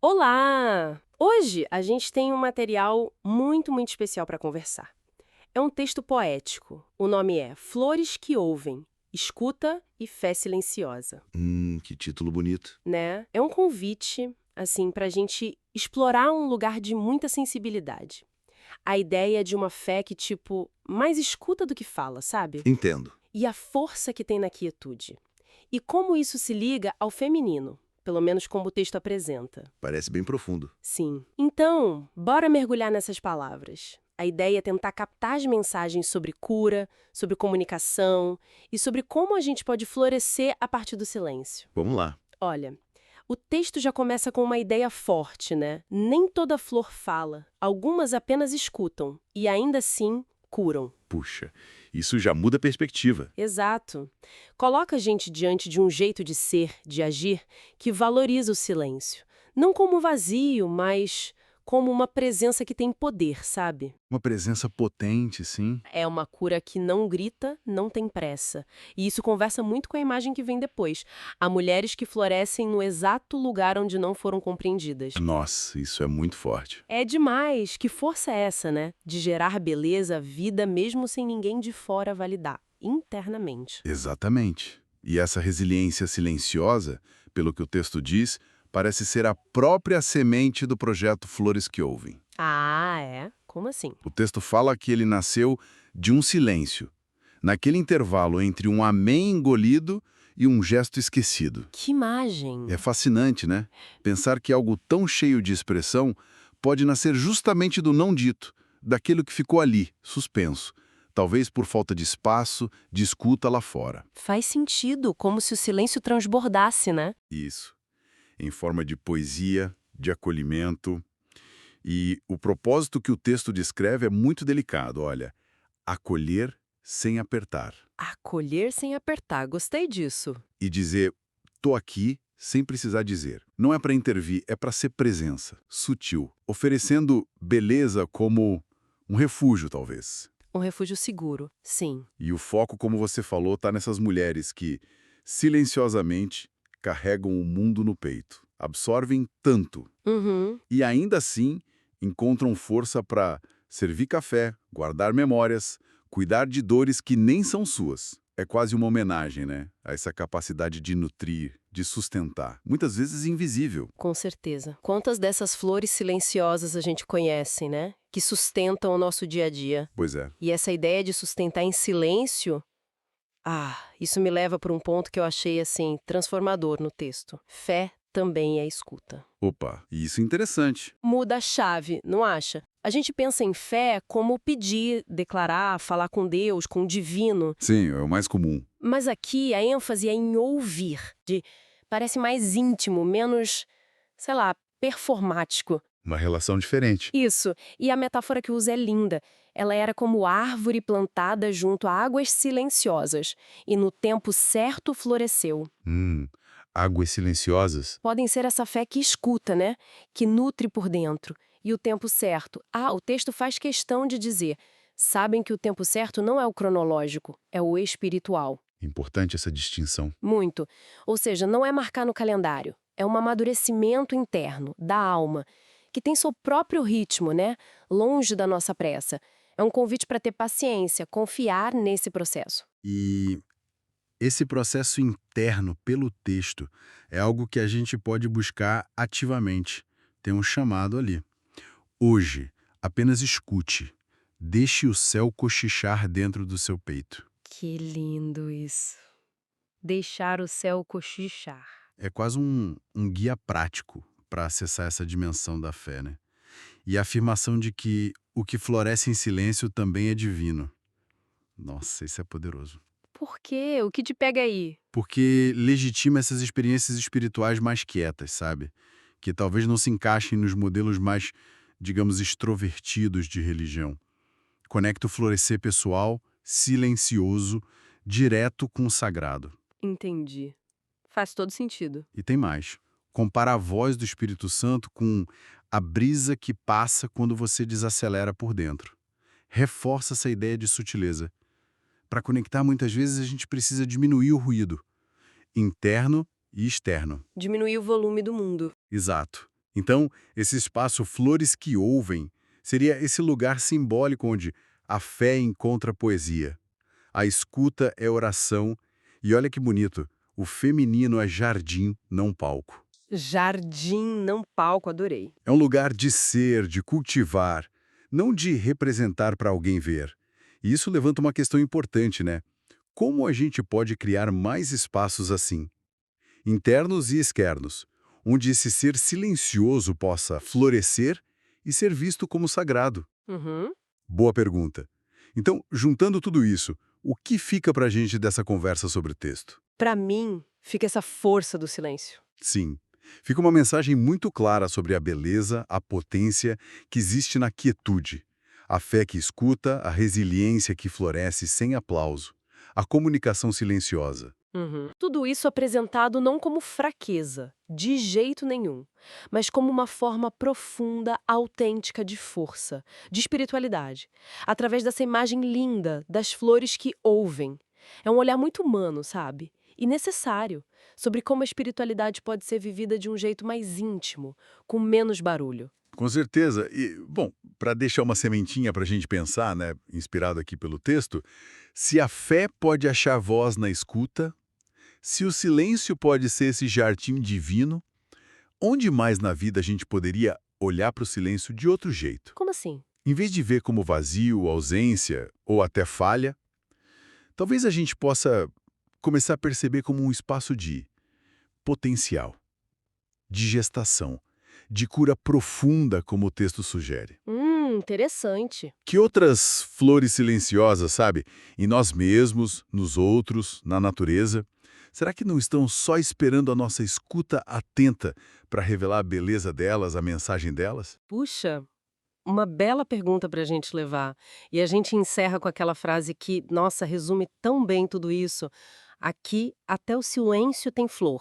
Olá! Hoje a gente tem um material muito especial para conversar. É um texto poético. O nome é Flores que Ouvem, Escuta e Fé Silenciosa, Que título bonito. né? É um convite, assim, para a gente explorar um lugar de muita sensibilidade. A ideia de uma fé que, tipo, mais escuta do que fala, sabe? Entendo. E a força que tem na quietude. E como isso se liga ao feminino, pelo menos como o texto apresenta. Parece bem profundo. Sim. Então, bora mergulhar nessas palavras. A ideia é tentar captar as mensagens sobre cura, sobre comunicação e sobre como a gente pode florescer a partir do silêncio. Vamos lá. Olha, o texto já começa com uma ideia forte, né? Nem toda flor fala, algumas apenas escutam e ainda assim curam. Puxa, isso já muda a perspectiva. Exato. Coloca a gente diante de um jeito de ser, de agir, que valoriza o silêncio. Não como vazio, mas como uma presença que tem poder, sabe? Uma presença potente, sim. É uma cura que não grita, não tem pressa. E isso conversa muito com a imagem que vem depois. Há mulheres que florescem no exato lugar onde não foram compreendidas. Nossa, isso é muito forte. É demais! Que força é essa, né? De gerar beleza, vida, mesmo sem ninguém de fora validar, internamente. Exatamente. E essa resiliência silenciosa, pelo que o texto diz, parece ser a própria semente do projeto Flores que Ouvem. Ah, é? Como assim? O texto fala que ele nasceu de um silêncio, naquele intervalo entre um amém engolido e um gesto esquecido. Que imagem! É fascinante, né? Pensar que algo tão cheio de expressão pode nascer justamente do não dito, daquilo que ficou ali, suspenso, talvez por falta de espaço, de escuta lá fora. Faz sentido, como se o silêncio transbordasse, né? Isso, em forma de poesia, de acolhimento. E o propósito que o texto descreve é muito delicado, olha, acolher sem apertar. Acolher sem apertar, gostei disso. E dizer, tô aqui, sem precisar dizer. Não é para intervir, é para ser presença, sutil, oferecendo beleza como um refúgio, talvez. Um refúgio seguro, sim. E o foco, como você falou, está nessas mulheres que, silenciosamente, carregam o mundo no peito, absorvem tanto Uhum. e ainda assim encontram força para servir café, guardar memórias, cuidar de dores que nem são suas. É quase uma homenagem, né? A essa capacidade de nutrir, de sustentar. Muitas vezes invisível. Com certeza. Quantas dessas flores silenciosas a gente conhece, né? Que sustentam o nosso dia a dia. Pois é. E essa ideia de sustentar em silêncio, isso me leva para um ponto que eu achei, assim, transformador no texto. Fé também é escuta. Opa, isso é interessante. Muda a chave, não acha? A gente pensa em fé como pedir, declarar, falar com Deus, com o divino. Sim, é o mais comum. Mas aqui a ênfase é em ouvir. Parece mais íntimo, menos, sei lá, performático. Uma relação diferente. Isso. E a metáfora que usa é linda. Ela era como árvore plantada junto a águas silenciosas. E no tempo certo floresceu. Águas silenciosas. Podem ser essa fé que escuta, né? Que nutre por dentro. E o tempo certo. O texto faz questão de dizer: sabem que o tempo certo não é o cronológico, é o espiritual. Importante essa distinção. Muito. Ou seja, não é marcar no calendário. É um amadurecimento interno, da alma, que tem seu próprio ritmo, né? Longe da nossa pressa. É um convite para ter paciência, confiar nesse processo. E esse processo interno pelo texto é algo que a gente pode buscar ativamente. Tem um chamado ali. Hoje, apenas escute. Deixe o céu cochichar dentro do seu peito. Que lindo isso. Deixar o céu cochichar. É quase um guia prático para acessar essa dimensão da fé, né? E a afirmação de que o que floresce em silêncio também é divino. Nossa, isso é poderoso. Por quê? O que te pega aí? Porque legitima essas experiências espirituais mais quietas, sabe? Que talvez não se encaixem nos modelos mais, digamos, extrovertidos de religião. Conecta o florescer pessoal, silencioso, direto com o sagrado. Entendi. Faz todo sentido. E tem mais. Compara a voz do Espírito Santo com a brisa que passa quando você desacelera por dentro. Reforça essa ideia de sutileza. Para conectar, muitas vezes a gente precisa diminuir o ruído, interno e externo. Diminuir o volume do mundo. Exato. Então, esse espaço Flores que Ouvem seria esse lugar simbólico onde a fé encontra poesia, a escuta é oração e olha que bonito, o feminino é jardim, não palco. Jardim, não palco, adorei. É um lugar de ser, de cultivar, não de representar para alguém ver. E isso levanta uma questão importante, né? Como a gente pode criar mais espaços assim, internos e externos, onde esse ser silencioso possa florescer e ser visto como sagrado? Uhum. Boa pergunta. Então, juntando tudo isso, o que fica para a gente dessa conversa sobre o texto? Para mim, fica essa força do silêncio. Sim, fica uma mensagem muito clara sobre a beleza, a potência que existe na quietude, a fé que escuta, a resiliência que floresce sem aplauso, a comunicação silenciosa. Uhum. Tudo isso apresentado não como fraqueza, de jeito nenhum, mas como uma forma profunda, autêntica de força, de espiritualidade, através dessa imagem linda das flores que ouvem. É um olhar muito humano, sabe? E necessário, sobre como a espiritualidade pode ser vivida de um jeito mais íntimo, com menos barulho. Com certeza. E, bom, para deixar uma sementinha para a gente pensar, né, inspirado aqui pelo texto, se a fé pode achar voz na escuta, se o silêncio pode ser esse jardim divino, onde mais na vida a gente poderia olhar para o silêncio de outro jeito? Como assim? Em vez de ver como vazio, ausência ou até falha, talvez a gente possa começar a perceber como um espaço de potencial, de gestação, de cura profunda, como o texto sugere. Interessante. Que outras flores silenciosas, sabe? Em nós mesmos, nos outros, na natureza. Será que não estão só esperando a nossa escuta atenta para revelar a beleza delas, a mensagem delas? Puxa, uma bela pergunta para a gente levar. E a gente encerra com aquela frase que, nossa, resume tão bem tudo isso. Aqui, até o silêncio tem flor.